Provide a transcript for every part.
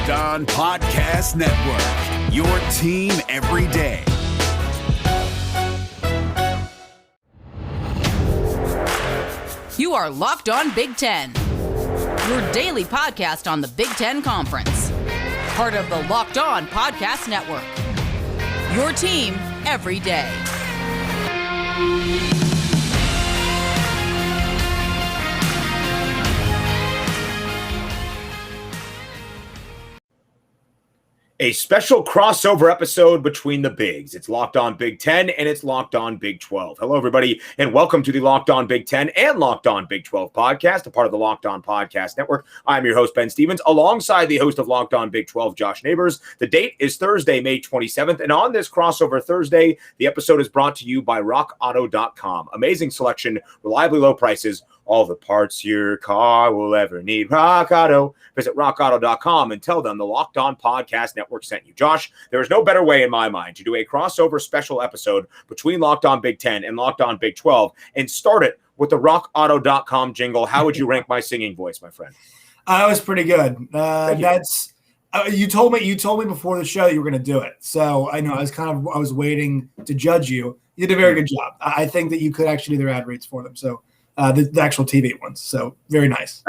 Locked On Podcast Network, your team every day. You are Locked On Big Ten, your daily podcast on the Big Ten Conference. Part of the Locked On Podcast Network, your team every day. A special crossover episode between the bigs. It's Locked On Big Ten and it's Locked On Big 12. Hello, everybody, and welcome to the Locked On Big Ten and Locked On Big 12 podcast, a part of the Locked On Podcast Network. I'm your host, Ben Stevens, alongside the host of Locked On Big 12, Josh Neighbors. The date is Thursday, May 27th, and on this crossover Thursday, the episode is brought to you by RockAuto.com. Amazing selection, reliably low prices, all the parts your car will ever need. Rock Auto. Visit rockauto.com and tell them the Locked On Podcast Network sent you. Josh, there is no better way in my mind to do a crossover special episode between Locked On Big 10 and Locked On Big 12 and start it with the rockauto.com jingle. How would you rank my singing voice, my friend? That was pretty good. You told me before the show that you were going to do it. So I know I was waiting to judge you. You did a very good job. I think that you could actually do their ad reads for them. So the actual TV ones. So very nice.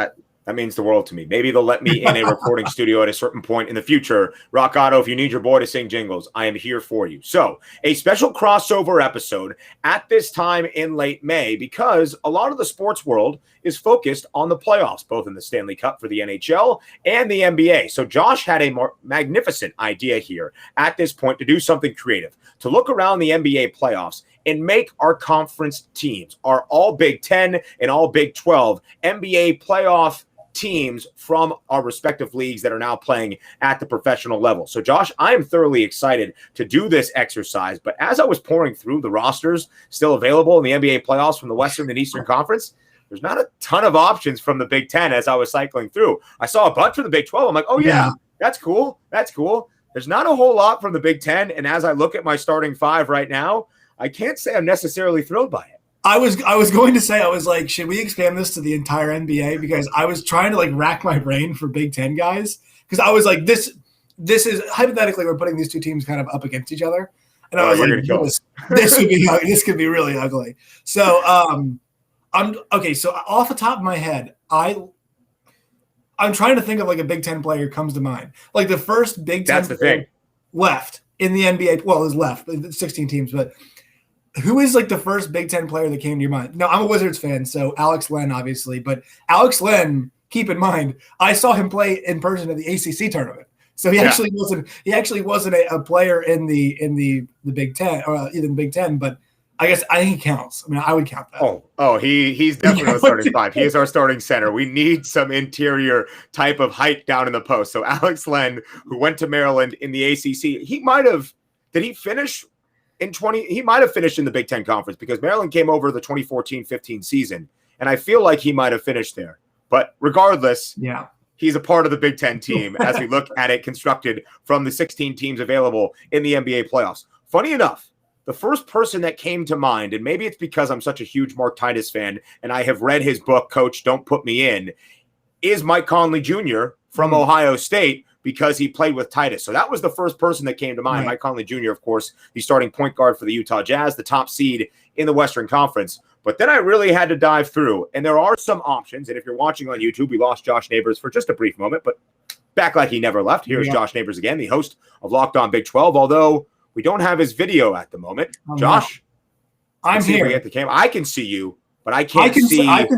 That means the world to me. Maybe they'll let me in a recording studio at a certain point in the future. Rock Auto, if you need your boy to sing jingles, I am here for you. So a special crossover episode at this time in late May because a lot of the sports world is focused on the playoffs, both in the Stanley Cup for the NHL and the NBA. So Josh had a more magnificent idea here at this point to do something creative, to look around the NBA playoffs and make our conference teams, our all Big 10 and all Big 12 NBA playoff teams from our respective leagues that are now playing at the professional level. So, Josh, I am thoroughly excited to do this exercise. But as I was pouring through the rosters still available in the NBA playoffs from the Western and Eastern Conference, there's not a ton of options from the Big 10 as I was cycling through. I saw a bunch from the Big 12. I'm like, oh, yeah, that's cool. That's cool. There's not a whole lot from the Big 10. And as I look at my starting five right now, I can't say I'm necessarily thrilled by it. I was going to say, I was like, should we expand this to the entire NBA? Because I was trying to rack my brain for Big Ten guys. Because I was like, this is hypothetically we're putting these two teams kind of up against each other. And I was like, this could be really ugly. So I'm okay. So off the top of my head, I'm trying to think of a Big Ten player comes to mind. Like the first Big Ten player left in the NBA. Well, is left 16 teams, but who is the first Big Ten player that came to your mind? No, I'm a Wizards fan, so Alex Len, obviously. But Alex Len, keep in mind, I saw him play in person at the ACC tournament. So he actually wasn't a player in the Big Ten or either the Big Ten. But I think he counts. I mean, I would count that. Oh, he's definitely our starting five. He is our starting center. We need some interior type of height down in the post. So Alex Len, who went to Maryland in the ACC, he might have. Did he finish? He might have finished in the Big Ten Conference because Maryland came over the 2014-15 season, and I feel like he might have finished there. But regardless, he's a part of the Big Ten team as we look at it constructed from the 16 teams available in the NBA playoffs. Funny enough, the first person that came to mind, and maybe it's because I'm such a huge Mark Titus fan and I have read his book, Coach, Don't Put Me In, is Mike Conley Jr. from Ohio State, because he played with Titus. So that was the first person that came to mind. Mike Conley Jr., of course, the starting point guard for the Utah Jazz, the top seed in the Western Conference. But then I really had to dive through, and there are some options. And if you're watching on YouTube, we lost Josh Neighbors for just a brief moment, but back like he never left. Here's Josh Neighbors again, the host of Locked On Big 12, although we don't have his video at the moment. Josh, I'm here. At the camera. I can see you, but I can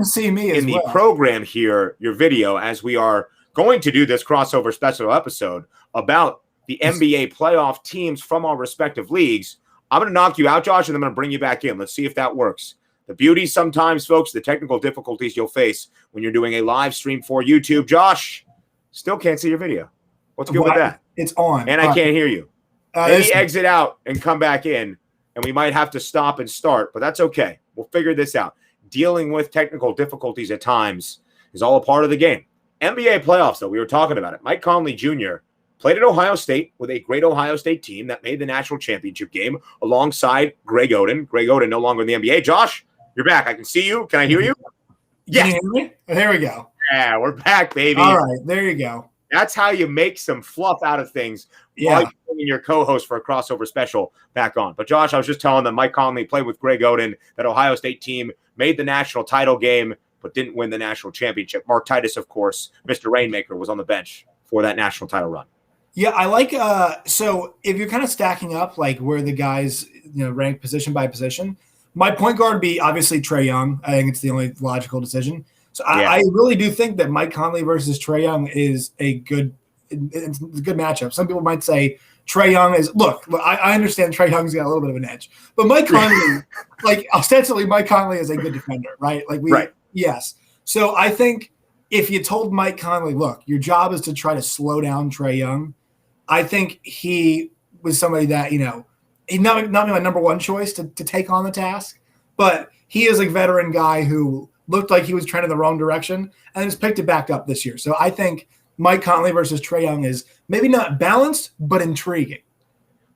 see me in the program here, your video, as we are going to do this crossover special episode about the NBA playoff teams from our respective leagues. I'm going to knock you out, Josh, and I'm going to bring you back in. Let's see if that works. The beauty sometimes, folks, the technical difficulties you'll face when you're doing a live stream for YouTube. Josh, still can't see your video. What's good with that? It's on. And I can't hear you. Maybe exit out and come back in, and we might have to stop and start, but that's okay. We'll figure this out. Dealing with technical difficulties at times is all a part of the game. NBA playoffs, though, we were talking about it. Mike Conley Jr. played at Ohio State with a great Ohio State team that made the national championship game alongside Greg Oden. Greg Oden no longer in the NBA. Josh, you're back. I can see you. Can I hear you? Yes. There we go. Yeah, we're back, baby. All right, there you go. That's how you make some fluff out of things while you're bringing your co-host for a crossover special back on. But Josh, I was just telling them Mike Conley played with Greg Oden, that Ohio State team made the national title game, but didn't win the national championship. Mark Titus, of course, Mr. Rainmaker, was on the bench for that national title run. Yeah, I like so if you're kind of stacking up like where the guys rank position by position, my point guard would be obviously Trae Young. I think it's the only logical decision. So I really do think that Mike Conley versus Trae Young is a good matchup. Some people might say Trae Young is look. I understand Trae Young's got a little bit of an edge, but Mike Conley, like ostensibly, Mike Conley is a good defender, right? Yes. So I think if you told Mike Conley, look, your job is to try to slow down Trae Young, I think he was somebody that he's not my number one choice to take on the task, but he is a veteran guy who looked like he was trending the wrong direction and has picked it back up this year. So I think Mike Conley versus Trae Young is maybe not balanced, but intriguing.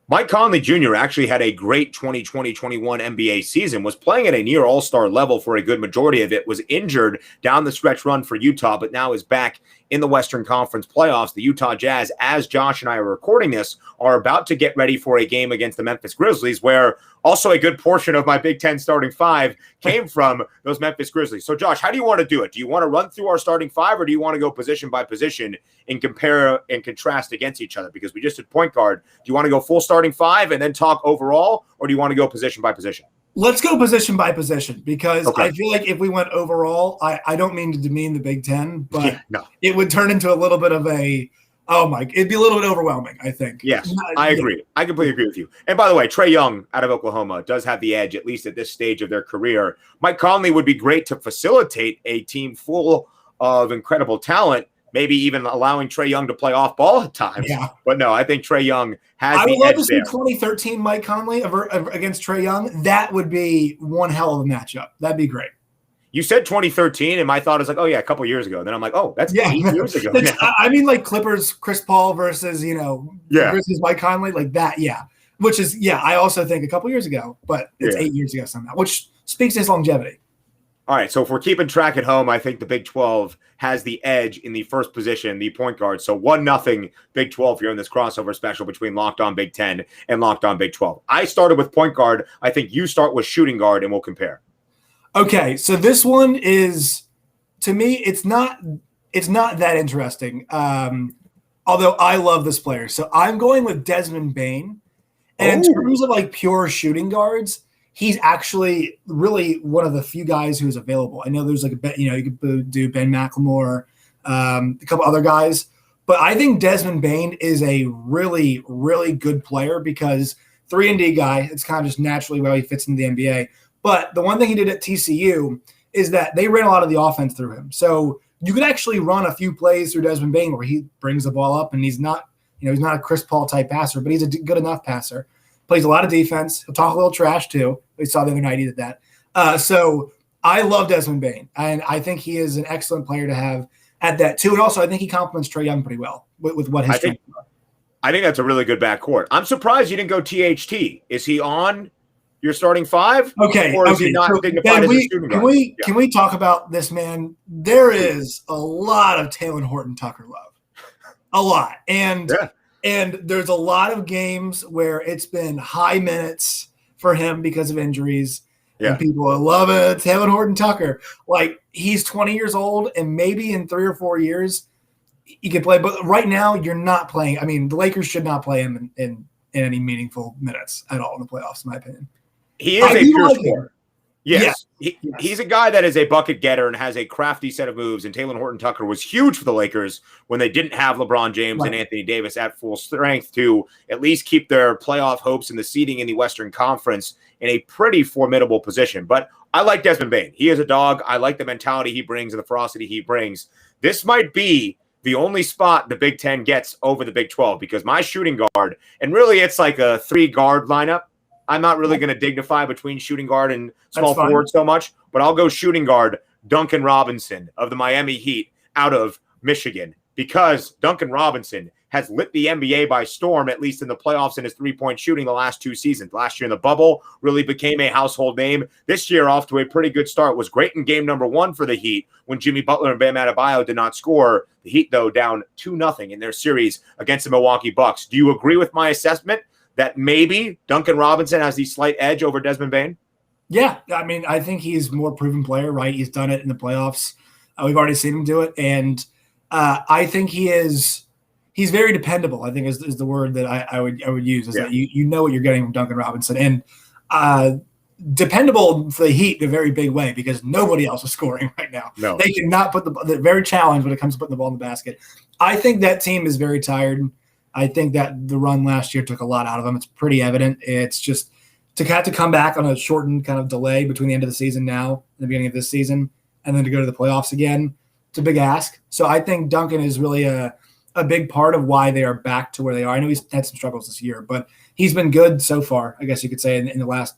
Mike Conley Jr. actually had a great 2020-21 NBA season, was playing at a near all-star level for a good majority of it, was injured down the stretch run for Utah, but now is back in the Western Conference playoffs. The Utah Jazz, as Josh and I are recording this, are about to get ready for a game against the Memphis Grizzlies, where also a good portion of my Big Ten starting five came from those Memphis Grizzlies. So, Josh, how do you want to do it? Do you want to run through our starting five, or do you want to go position by position and compare and contrast against each other? Because we just did point guard. Do you want to go full starting five and then talk overall, or do you want to go position by position? Let's go position by position, because I feel like if we went overall, I don't mean to demean the Big Ten, but it would turn into a little bit of it'd be a little bit overwhelming, I think. Yes, I agree. I completely agree with you. And by the way, Trae Young out of Oklahoma does have the edge, at least at this stage of their career. Mike Conley would be great to facilitate a team full of incredible talent, maybe even allowing Trae Young to play off ball at times. Yeah. But no, I think Trae Young has the edge there. I would love to see 2013 Mike Conley against Trae Young. That would be one hell of a matchup. That'd be great. You said 2013, and my thought is like, oh, yeah, a couple years ago. And then I'm like, oh, that's 8 years ago. I mean, like Clippers, Chris Paul versus, versus Mike Conley, like that, Which is, I also think a couple years ago, but it's 8 years ago somehow, which speaks to his longevity. All right, so if we're keeping track at home, I think the Big 12 has the edge in the first position, the point guard. So 1-0 Big 12 here in this crossover special between Locked On Big 10 and Locked On Big 12. I started with point guard. I think you start with shooting guard, and we'll compare. Okay, so this one is, to me, it's not that interesting. Although I love this player, so I'm going with Desmond Bain. And in terms of like pure shooting guards, he's actually really one of the few guys who's available. I know there's like you could do Ben McLemore, a couple other guys, but I think Desmond Bain is a really, really good player because 3-and-D guy. It's kind of just naturally where he fits into the NBA. But the one thing he did at TCU is that they ran a lot of the offense through him. So you could actually run a few plays through Desmond Bain where he brings the ball up, and he's not a Chris Paul type passer, but he's a good enough passer. Plays a lot of defense. He'll talk a little trash too. We saw the other night he did that. So I love Desmond Bain, and I think he is an excellent player to have at that too. And also, I think he complements Trae Young pretty well with what his strengths are. I think that's a really good backcourt. I'm surprised you didn't go THT. Is he on your starting five? Or is he not dignified as a shooting guard? Can we talk about this, man? There is a lot of Taylor Horton Tucker love. A lot. And there's a lot of games where it's been high minutes for him because of injuries. Yeah. And people are loving Taylor Horton Tucker. Like, he's 20 years old, and maybe in 3 or 4 years he can play. But right now you're not playing. I mean, the Lakers should not play him in any meaningful minutes at all in the playoffs, in my opinion. He is a pure scorer. Yes. He's a guy that is a bucket getter and has a crafty set of moves. And Taylor Horton Tucker was huge for the Lakers when they didn't have LeBron James and Anthony Davis at full strength to at least keep their playoff hopes and the seeding in the Western Conference in a pretty formidable position. But I like Desmond Bain. He is a dog. I like the mentality he brings and the ferocity he brings. This might be the only spot the Big 10 gets over the Big 12 because my shooting guard, and really it's like a 3-guard lineup. I'm not really going to dignify between shooting guard and small forward so much, but I'll go shooting guard Duncan Robinson of the Miami Heat out of Michigan because Duncan Robinson has lit the NBA by storm, at least in the playoffs and his three-point shooting the last 2 seasons. Last year in the bubble, really became a household name. This year, off to a pretty good start. Was great in game number 1 for the Heat when Jimmy Butler and Bam Adebayo did not score. The Heat, though, down 2-0 in their series against the Milwaukee Bucks. Do you agree with my assessment that maybe Duncan Robinson has the slight edge over Desmond Bain? Yeah, I mean, I think he's a more proven player, right? He's done it in the playoffs. We've already seen him do it, and I think he's very dependable. I think is the word that I would use. Is that you know what you're getting from Duncan Robinson, and dependable for the Heat in a very big way because nobody else is scoring right now. No. They cannot they're very challenged when it comes to putting the ball in the basket. I think that team is very tired. I think that the run last year took a lot out of them. It's pretty evident. It's just to have to come back on a shortened kind of delay between the end of the season now and the beginning of this season, and then to go to the playoffs again, it's a big ask. So I think Duncan is really a big part of why they are back to where they are. I know he's had some struggles this year, but he's been good so far, I guess you could say, in the last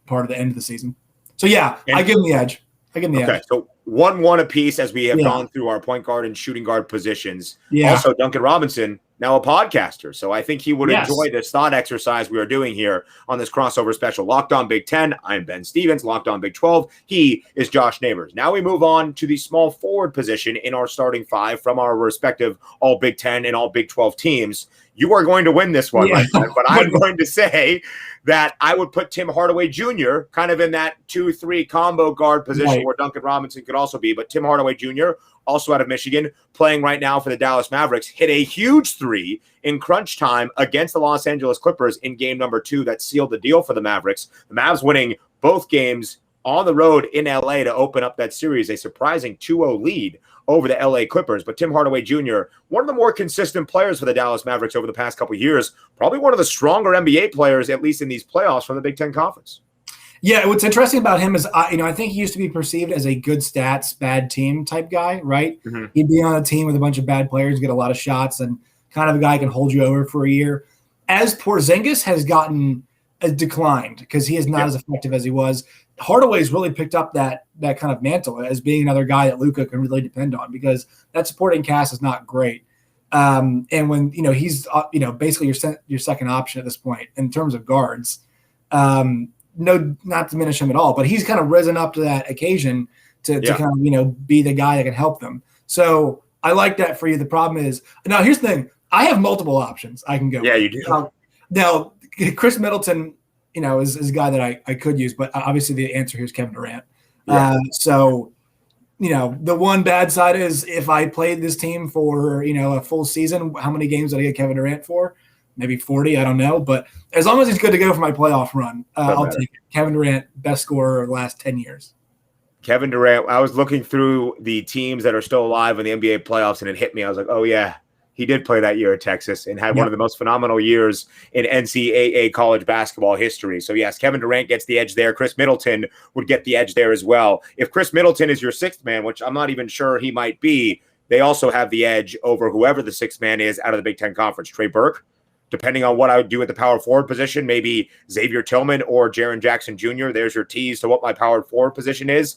part of the end of the season. So, yeah, I give him the edge. Okay, so 1-1 apiece as we have gone through our point guard and shooting guard positions. Yeah. Also, Duncan Robinson, now a podcaster. So I think he would enjoy this thought exercise we are doing here on this crossover special. Locked on Big Ten, I'm Ben Stevens. Locked on Big 12, he is Josh Neighbors. Now we move on to the small forward position in our starting 5 from our respective all Big Ten and all Big 12 teams. You are going to win this one, my friend, but I'm going to say that I would put Tim Hardaway Jr. kind of in that 2-3 combo guard position where Duncan Robinson could also be. But Tim Hardaway Jr., also out of Michigan, playing right now for the Dallas Mavericks, hit a huge 3 in crunch time against the Los Angeles Clippers in game number 2 that sealed the deal for the Mavericks. The Mavs winning both games on the road in LA to open up that series, a surprising 2-0 lead over the LA Clippers. But Tim Hardaway Jr., one of the more consistent players for the Dallas Mavericks over the past couple of years, probably one of the stronger NBA players, at least in these playoffs from the Big Ten Conference. Yeah, what's interesting about him is, I think he used to be perceived as a good stats, bad team type guy, right? Mm-hmm. He'd be on a team with a bunch of bad players, get a lot of shots, and kind of a guy who can hold you over for a year. As Porzingis has declined because he is not as effective as he was, Hardaway's really picked up that kind of mantle as being another guy that Luka can really depend on because that supporting cast is not great. And when he's basically your second option at this point in terms of guards. No, not to diminish him at all, but he's kind of risen up to that occasion to kind of be the guy that can help them. So I like that for you. The problem is now here's the thing: I have multiple options I can go. Yeah, you do. Now Chris Middleton, is a guy that I could use, but obviously the answer here is Kevin Durant. Yeah. So the one bad side is if I played this team for a full season, how many games did I get Kevin Durant for? Maybe 40, I don't know. But as long as he's good to go for my playoff run, I'll take it. Kevin Durant, best scorer of the last 10 years. Kevin Durant, I was looking through the teams that are still alive in the NBA playoffs, and it hit me. I was like, oh, yeah, he did play that year at Texas and had one of the most phenomenal years in NCAA college basketball history. So, yes, Kevin Durant gets the edge there. Chris Middleton would get the edge there as well. If Chris Middleton is your sixth man, which I'm not even sure he might be, they also have the edge over whoever the sixth man is out of the Big Ten Conference. Trey Burke. Depending on what I would do at the power forward position, maybe Xavier Tillman or Jaren Jackson Jr. There's your tease to what my power forward position is.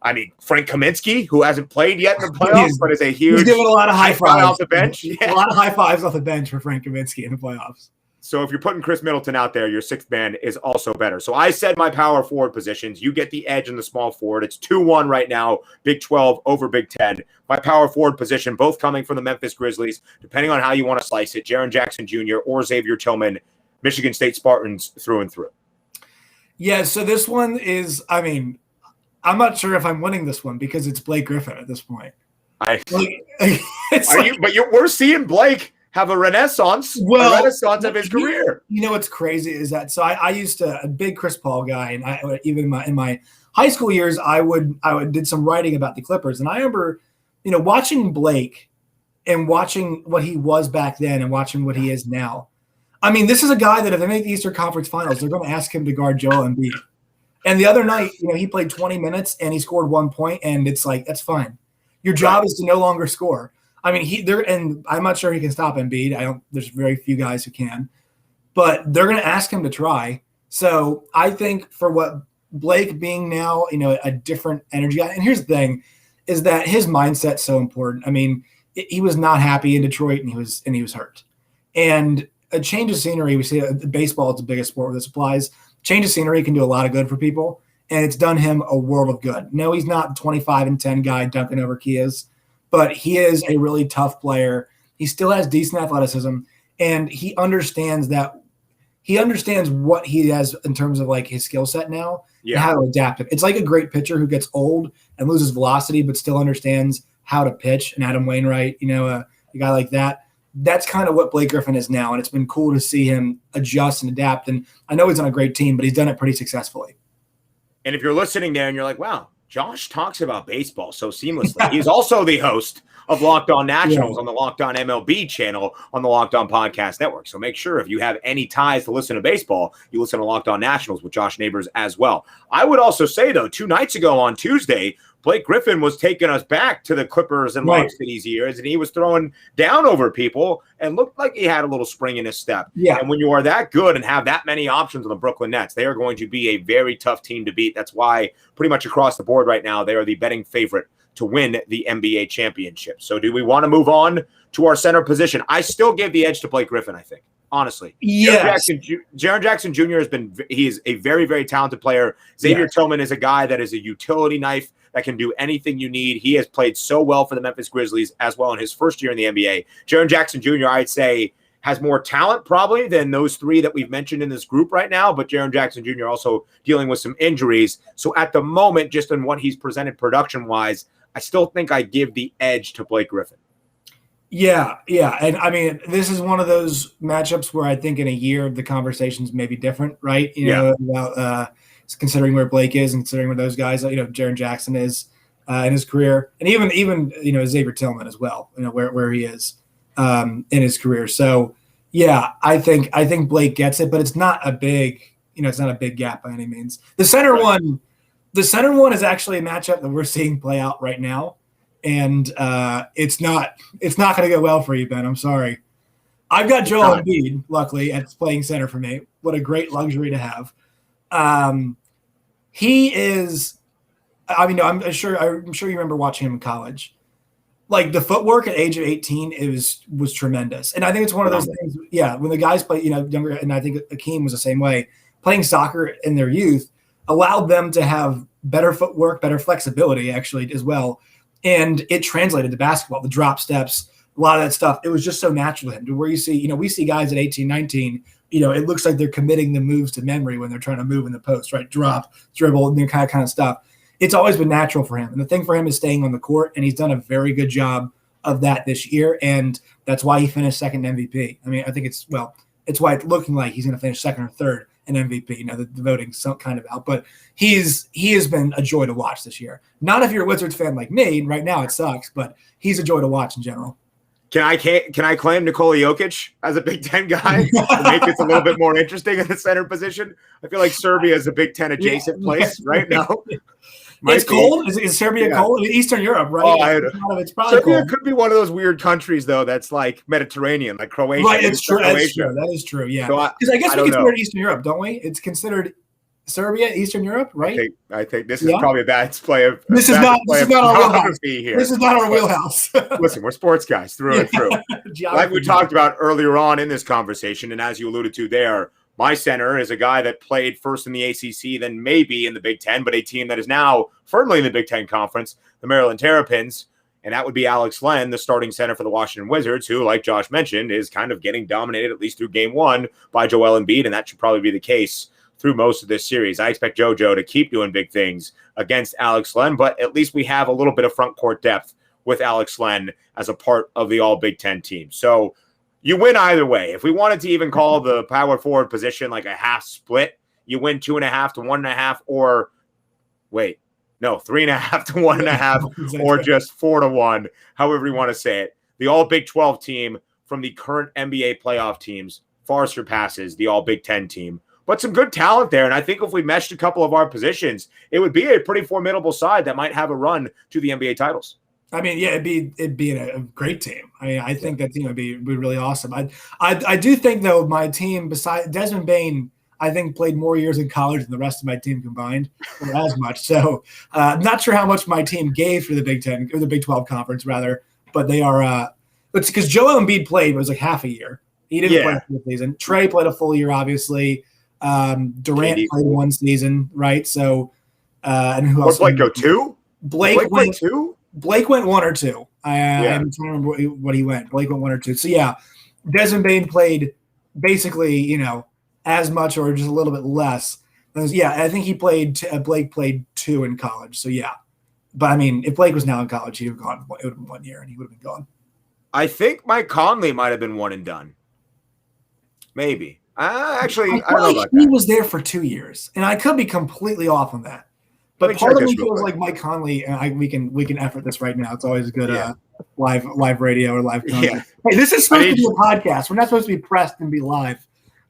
I mean, Frank Kaminsky, who hasn't played yet in the playoffs, but is a huge. He's giving a lot of high fives off the bench. A lot of high fives off the bench for Frank Kaminsky in the playoffs. So if you're putting Chris Middleton out there, your sixth man is also better. So I said my power forward positions. You get the edge in the small forward. It's 2-1 right now, Big 12 over Big 10. My power forward position, both coming from the Memphis Grizzlies, depending on how you want to slice it, Jaren Jackson Jr. or Xavier Tillman, Michigan State Spartans through and through. Yeah, so this one is, I'm not sure if I'm winning this one because it's Blake Griffin at this point. We're seeing Blake have a renaissance of his career. What's crazy is that I used to a big Chris Paul guy, and even in my high school years, I did some writing about the Clippers, and I remember watching Blake and watching what he was back then and watching what he is now. This is a guy that if they make the Eastern Conference Finals, they're going to ask him to guard Joel Embiid. And the other night, he played 20 minutes and he scored 1 point, and it's like that's fine. Your job is to no longer score. And I'm not sure he can stop Embiid. There's very few guys who can, but they're going to ask him to try. So I think for what Blake being now, a different energy guy. And here's the thing is that his mindset's so important. he was not happy in Detroit, and he was hurt. And a change of scenery, we see baseball is the biggest sport where this applies. Change of scenery can do a lot of good for people, and it's done him a world of good. No, he's not 25-10 guy dunking over Kias, but he is a really tough player. He still has decent athleticism, and he understands what he has in terms of like his skill set now and how to adapt it. It's like a great pitcher who gets old and loses velocity, but still understands how to pitch. And Adam Wainwright, a guy like that. That's kind of what Blake Griffin is now, and it's been cool to see him adjust and adapt. And I know he's on a great team, but he's done it pretty successfully. And if you're listening there and you're like, wow, Josh talks about baseball so seamlessly. He's also the host of Locked On Nationals on the Locked On MLB channel on the Locked On Podcast Network. So make sure if you have any ties to listen to baseball, you listen to Locked On Nationals with Josh Neighbors as well. I would also say, though, 2 nights ago on Tuesday, Blake Griffin was taking us back to the Clippers and Lob City's years, and he was throwing down over people and looked like he had a little spring in his step. Yeah. And when you are that good and have that many options on the Brooklyn Nets, they are going to be a very tough team to beat. That's why pretty much across the board right now, they are the betting favorite to win the NBA championship. So do we want to move on to our center position? I still give the edge to Blake Griffin, I think. Honestly, yes. Jaren Jackson Jr. he is a very, very talented player. Xavier Tillman is a guy that is a utility knife that can do anything you need. He has played so well for the Memphis Grizzlies as well in his first year in the NBA. Jaren Jackson Jr., I'd say, has more talent probably than those 3 that we've mentioned in this group right now, but Jaren Jackson Jr. also dealing with some injuries. So at the moment, just in what he's presented production-wise, I still think I give the edge to Blake Griffin. Yeah. And I mean, this is one of those matchups where I think in a year the conversations may be different, right? About considering where Blake is and considering where those guys, Jaren Jackson is in his career, and even Xavier Tillman as well, where he is in his career. So yeah, I think Blake gets it, but it's not a big, it's not a big gap by any means. The center one is actually a matchup that we're seeing play out right now. And it's not going to go well for you, Ben. I'm sorry. I've got Joel Embiid, luckily, at playing center for me. What a great luxury to have. He is. I mean, I'm sure you remember watching him in college. Like the footwork at age of 18, was tremendous, and I think it's one of those things. Yeah, when the guys play, younger, and I think Akeem was the same way. Playing soccer in their youth allowed them to have better footwork, better flexibility, actually, as well. And it translated to basketball, the drop steps, a lot of that stuff. It was just so natural to him, to where you see, we see guys at 18, 19, it looks like they're committing the moves to memory when they're trying to move in the post, right? Drop, dribble, and kind of stuff. It's always been natural for him. And the thing for him is staying on the court, and he's done a very good job of that this year. And that's why he finished second MVP. I mean, I think it's why it's looking like he's going to finish second or third in MVP. The voting's some kind of out, but he has been a joy to watch this year. Not if you're a Wizards fan like me. Right now it sucks, but he's a joy to watch in general. Can I claim Nikola Jokic as a Big Ten guy to make this a little bit more interesting in the center position? I feel like Serbia is a Big Ten adjacent place right now. It's cold. Is Serbia cold? Eastern Europe, right? It's probably Serbia cold. Could be one of those weird countries, though, that's like Mediterranean, like Croatia. Right, it's true. That is true. Yeah, because I guess we consider it Eastern Europe, don't we? It's considered Serbia, Eastern Europe, right? I think this is probably a bad display of. This is not our wheelhouse. Here. This is not our wheelhouse. Listen, we're sports guys through and through. Like we talked about earlier on in this conversation, and as you alluded to there, my center is a guy that played first in the ACC, then maybe in the Big Ten, but a team that is now firmly in the Big Ten Conference, the Maryland Terrapins, and that would be Alex Len, the starting center for the Washington Wizards, who, like Josh mentioned, is kind of getting dominated, at least through Game 1, by Joel Embiid, and that should probably be the case through most of this series. I expect JoJo to keep doing big things against Alex Len, but at least we have a little bit of front court depth with Alex Len as a part of the All-Big Ten team. So you win either way. If we wanted to even call the power forward position like a half split, you win 2.5 to 1.5, or 3.5 to 1.5, or just 4 to 1, however you want to say it. The All Big 12 team from the current NBA playoff teams far surpasses the All Big 10 team. But some good talent there, and I think if we meshed a couple of our positions, it would be a pretty formidable side that might have a run to the NBA titles. I mean, yeah, it'd be a great team. I mean, I think that would be really awesome. I do think, though, my team, besides Desmond Bain, I think played more years in college than the rest of my team combined, or as much. So I'm not sure how much my team gave for the Big Ten or the Big 12 conference, rather. but they are. It's because Joel Embiid played was like half a year. He didn't play a full season. Trey played a full year, obviously. Durant played one season, right? So, and who else? Blake go 2? Blake went 2. Blake went 1 or 2. I'm trying to remember what he went. Blake went 1 or 2. So yeah, Desmond Bain played basically, as much or just a little bit less. I think he played. Blake played 2 in college. So yeah, but I mean, if Blake was now in college, he'd have gone. It would have been 1 year, and he would have been gone. I think Mike Conley might have been one and done. Maybe. I don't know about he that. was there for 2 years, and I could be completely off on that. But part of me feels like Mike Conley, and we can effort this right now. It's always good live radio or live content. Yeah. Hey, this is supposed to be a podcast. We're not supposed to be pressed and be live.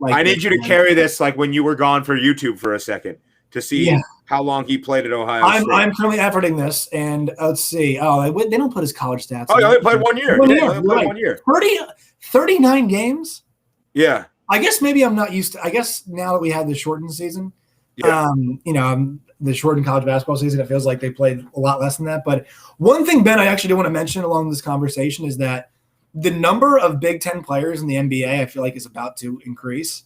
I need you to carry this like when you were gone for YouTube for a second to see how long he played at Ohio State. I'm currently efforting this, and let's see. Oh, they don't put his college stats. Oh, he only played 1 year. He only played 1 year. 39 games? Yeah. I guess maybe I'm not used to – I guess now that we had the shortened season, the shortened college basketball season, it feels like they played a lot less than that. But one thing, Ben, I actually do want to mention along this conversation is that the number of Big Ten players in the NBA I feel like is about to increase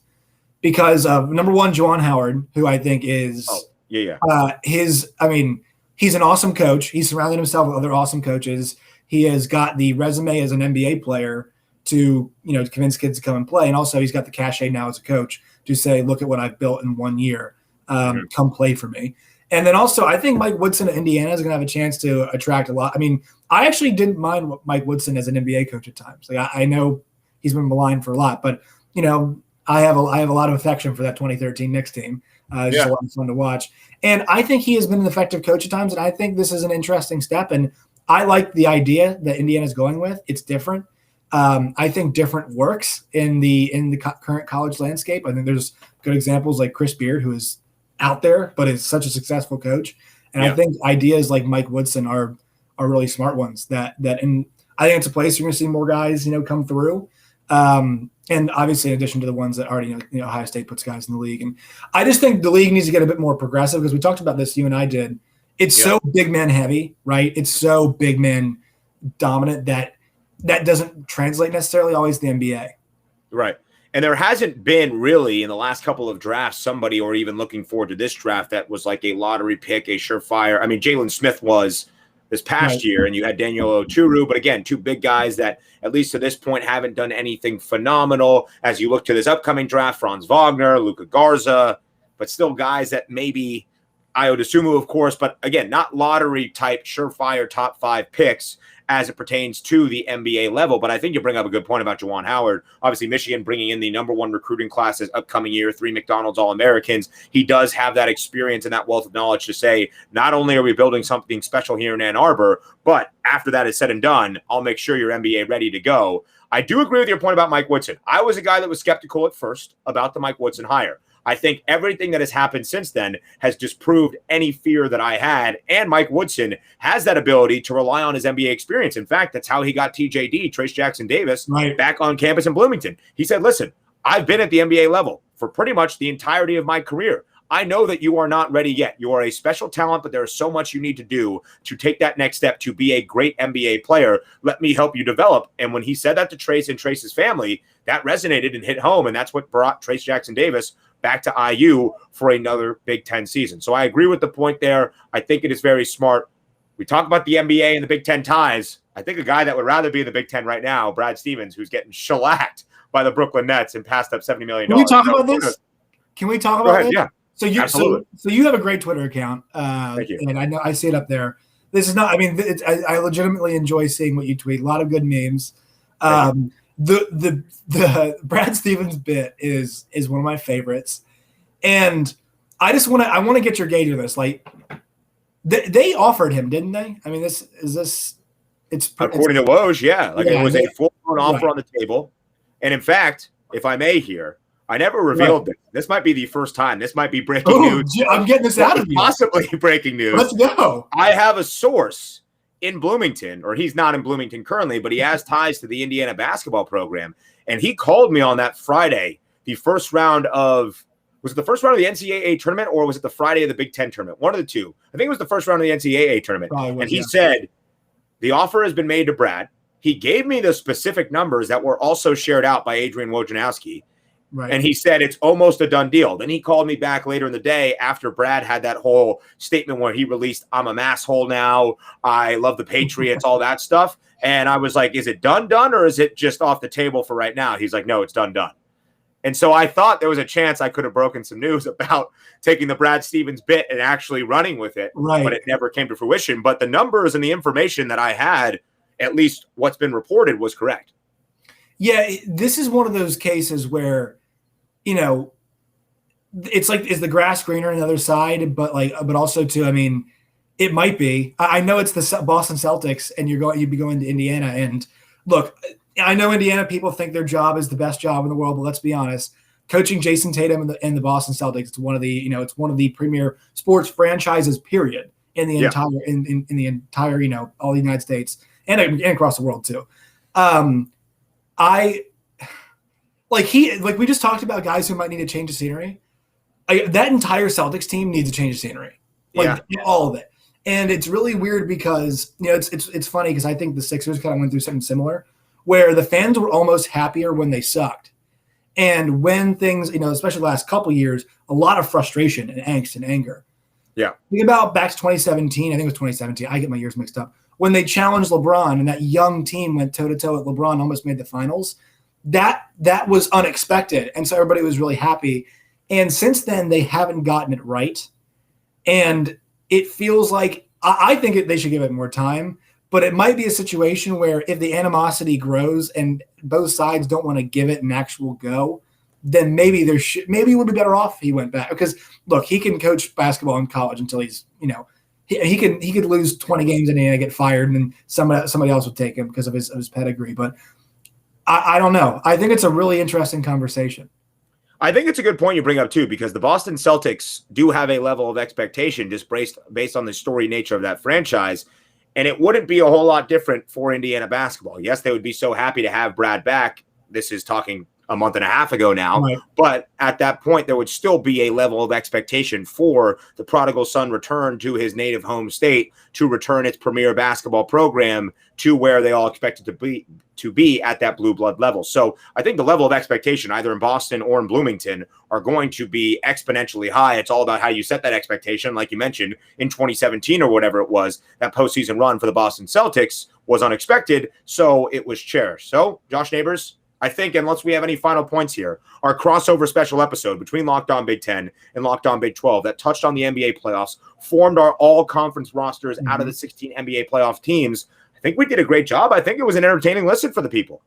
because of, number one, Juan Howard, who I think is he's an awesome coach. He's surrounded himself with other awesome coaches. He has got the resume as an NBA player to convince kids to come and play. And also he's got the cachet now as a coach to say, look at what I've built in 1 year. Come play for me. And then also I think Mike Woodson at Indiana is going to have a chance to attract a lot. I mean, I actually didn't mind Mike Woodson as an NBA coach at times. Like I know he's been maligned for a lot, but I have a lot of affection for that 2013 Knicks team. It's just a lot of fun to watch. And I think he has been an effective coach at times. And I think this is an interesting step. And I like the idea that Indiana's going with. It's different. I think different works in the current college landscape. I think there's good examples like Chris Beard, who is out there, but is such a successful coach. And I think ideas like Mike Woodson are really smart ones that I think it's a place you're going to see more guys, come through. And obviously in addition to the ones that already, Ohio State puts guys in the league. And I just think the league needs to get a bit more progressive because we talked about this, you and I did. It's so big man heavy, right? It's so big man dominant that doesn't translate necessarily always to the NBA. Right. And there hasn't been really in the last couple of drafts somebody, or even looking forward to this draft, that was like a lottery pick, a surefire. I mean, Jalen Smith was this past year, and you had Daniel Oturu, but again, 2 big guys that at least to this point haven't done anything phenomenal. As you look to this upcoming draft, Franz Wagner, Luka Garza, but still guys that maybe Ayo Dosunmu, of course, but again, not lottery type surefire top 5 picks as it pertains to the NBA level. But I think you bring up a good point about Juwan Howard. Obviously, Michigan bringing in the number 1 recruiting class this upcoming year, 3 McDonald's All-Americans. He does have that experience and that wealth of knowledge to say, not only are we building something special here in Ann Arbor, but after that is said and done, I'll make sure you're NBA ready to go. I do agree with your point about Mike Woodson. I was a guy that was skeptical at first about the Mike Woodson hire. I think everything that has happened since then has disproved any fear that I had. And Mike Woodson has that ability to rely on his NBA experience. In fact, that's how he got TJD, Trace Jackson Davis, back on campus in Bloomington. He said, listen, I've been at the NBA level for pretty much the entirety of my career. I know that you are not ready yet. You are a special talent, but there is so much you need to do to take that next step to be a great NBA player. Let me help you develop. And when he said that to Trace and Trace's family, that resonated and hit home. And that's what brought Trace Jackson Davis back to IU for another Big Ten season. So I agree with the point there. I think it is very smart. We talk about the NBA and the Big Ten ties. I think a guy that would rather be in the Big Ten right now, Brad Stevens, who's getting shellacked by the Brooklyn Nets and passed up $70 million. Can we talk about this? Can we talk about this? Yeah. So you have a great Twitter account. Thank you. And I know I see it up there. This is not, I mean, I legitimately enjoy seeing what you tweet. A lot of good memes. The Brad Stevens bit is one of my favorites, and I want to get your gauge of this. Like, they offered him, didn't they? I mean, it's according to Woj, yeah. It was a full-blown offer on the table, and in fact, if I may here, I never revealed this. This might be the first time. This might be breaking news. I'm getting this out of you. Possibly breaking news. Let's go. I have a source in Bloomington, or he's not in Bloomington currently, but he has ties to the Indiana basketball program. And he called me on that Friday, the first round of, was it the first round of the NCAA tournament, or was it the Friday of the Big Ten tournament? One of the two. I think it was the first round of the NCAA tournament. And he said, the offer has been made to Brad. he gave me the specific numbers that were also shared out by Adrian Wojnarowski. Right. And he said it's almost a done deal. Then he called me back later in the day after Brad had that whole statement where he released, I'm a masshole now, I love the Patriots, all that stuff. And I was like, is it done, or is it just off the table for right now? He's like, no, it's done. And so I thought there was a chance I could have broken some news about taking the Brad Stevens bit and actually running with it, right. But it never came to fruition. But the numbers and the information that I had, at least what's been reported, was correct. Yeah, this is one of those cases where, it's like, is the grass greener on the other side? But also too, I mean, it might be. I know it's the Boston Celtics, and you'd be going to Indiana. And look, I know Indiana people think their job is the best job in the world, but let's be honest. Coaching Jason Tatum and the Boston Celtics, it's one of the premier sports franchises, period, in the entire in the entire all the United States and across the world too. We just talked about guys who might need to change the scenery. That entire Celtics team needs to change the scenery, all of it. And it's really weird because it's funny because I think the Sixers kind of went through something similar, where the fans were almost happier when they sucked, and when things especially the last couple of years, a lot of frustration and angst and anger. Yeah, think about back to 2017. I think it was 2017. I get my years mixed up. When they challenged LeBron and that young team went toe-to-toe with LeBron, almost made the finals, that was unexpected. And so everybody was really happy. And since then, they haven't gotten it right. And it feels like I think they should give it more time. But it might be a situation where if the animosity grows and both sides don't want to give it an actual go, then maybe maybe it would be better off if he went back. Because, look, he can coach basketball in college until he's he could lose 20 games and get fired, and then somebody else would take him because of his pedigree. But I don't know. I think it's a really interesting conversation. I think it's a good point you bring up too, because the Boston Celtics do have a level of expectation just based on the storied nature of that franchise. And it wouldn't be a whole lot different for Indiana basketball. Yes, they would be so happy to have Brad back. This is talking a month and a half ago now. Right. But at that point, there would still be a level of expectation for the prodigal son return to his native home state to return its premier basketball program to where they all expected to be at that blue blood level. So I think the level of expectation, either in Boston or in Bloomington, are going to be exponentially high. It's all about how you set that expectation. Like you mentioned, in 2017 or whatever it was, that postseason run for the Boston Celtics was unexpected, so it was cherished. So, Josh Neighbors, I think, unless we have any final points here, our crossover special episode between Locked On Big 10 and Locked On Big 12 that touched on the NBA playoffs, formed our all-conference rosters out of the 16 NBA playoff teams. I think we did a great job. I think it was an entertaining listen for the people.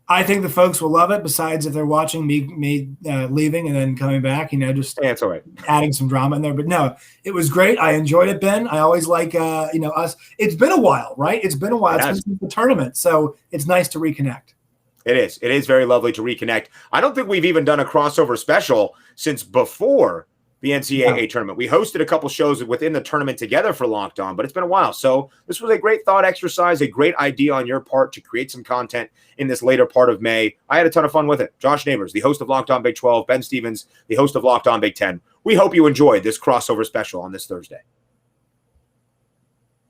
I think the folks will love it, besides if they're watching me leaving and then coming back, just it's all right. Adding some drama in there. But no, it was great. I enjoyed it, Ben. I always like, us. It's been a while, right? It's been a while. It's been since the tournament, so it's nice to reconnect. It is. It is very lovely to reconnect. I don't think we've even done a crossover special since before the NCAA tournament. We hosted a couple shows within the tournament together for Locked On, but it's been a while. So this was a great thought exercise, a great idea on your part to create some content in this later part of May. I had a ton of fun with it. Josh Neighbors, the host of Locked On Big 12, Ben Stevens, the host of Locked On Big 10. We hope you enjoyed this crossover special on this Thursday.